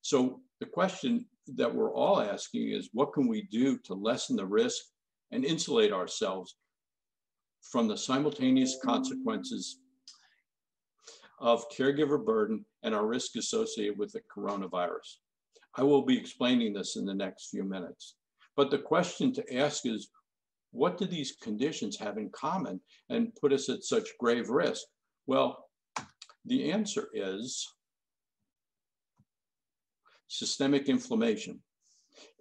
So the question that we're all asking is, what can we do to lessen the risk and insulate ourselves from the simultaneous consequences of caregiver burden and our risk associated with the coronavirus? I will be explaining this in the next few minutes. But the question to ask is, what do these conditions have in common and put us at such grave risk? Well, the answer is systemic inflammation.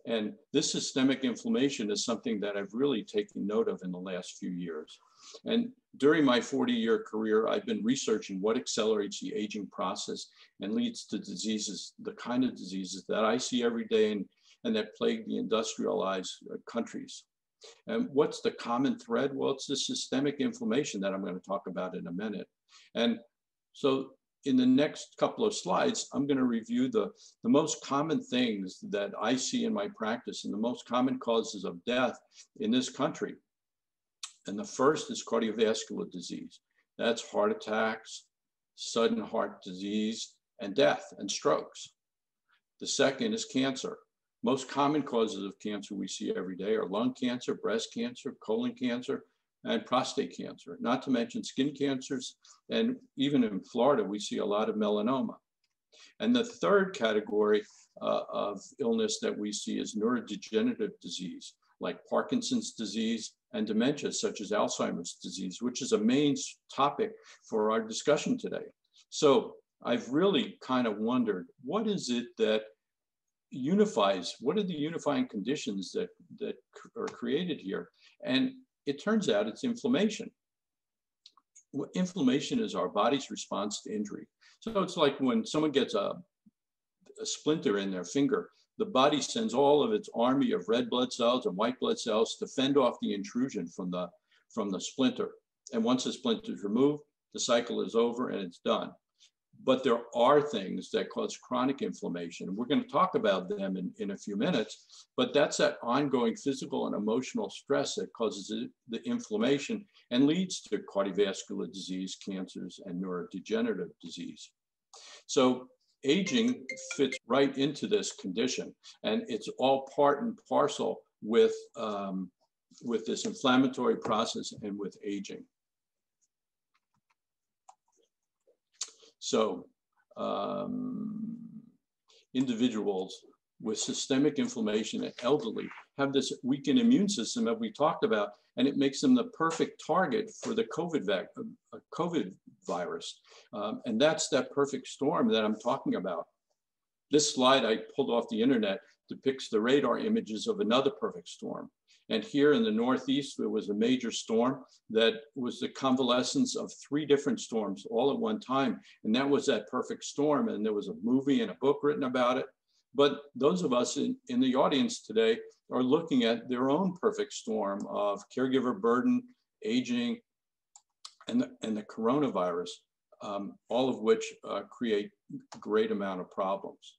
And this systemic inflammation is something that I've really taken note of in the last few years. And during my 40-year career, I've been researching what accelerates the aging process and leads to diseases, the kind of diseases that I see every day and that plague the industrialized countries. And what's the common thread? Well, it's the systemic inflammation that I'm going to talk about in a minute. And so in the next couple of slides, I'm going to review the most common things that I see in my practice and the most common causes of death in this country. And the first is cardiovascular disease. That's heart attacks, sudden heart disease, and death and strokes. The second is cancer. Most common causes of cancer we see every day are lung cancer, breast cancer, colon cancer, and prostate cancer, not to mention skin cancers. And even in Florida, we see a lot of melanoma. And the third category of illness that we see is neurodegenerative disease, like Parkinson's disease and dementia, such as Alzheimer's disease, which is a main topic for our discussion today. So I've really kind of wondered, what is it that unifies, what are the unifying conditions that are created here? And it turns out it's inflammation. Inflammation is our body's response to injury. So it's like when someone gets a splinter in their finger, the body sends all of its army of red blood cells and white blood cells to fend off the intrusion from the splinter. And once the splinter is removed, the cycle is over and it's done. But there are things that cause chronic inflammation. We're going to talk about them in a few minutes, but that's that ongoing physical and emotional stress that causes the inflammation and leads to cardiovascular disease, cancers, and neurodegenerative disease. So aging fits right into this condition, and it's all part and parcel with this inflammatory process and with aging. So individuals with systemic inflammation and elderly have this weakened immune system that we talked about, and it makes them the perfect target for the COVID virus. And that's that perfect storm that I'm talking about. This slide I pulled off the internet depicts the radar images of another perfect storm. And here in the Northeast, there was a major storm that was the convalescence of 3 different storms all at one time. And that was that perfect storm. And there was a movie and a book written about it. But those of us in the audience today are looking at their own perfect storm of caregiver burden, aging, and the coronavirus, all of which create a great amount of problems.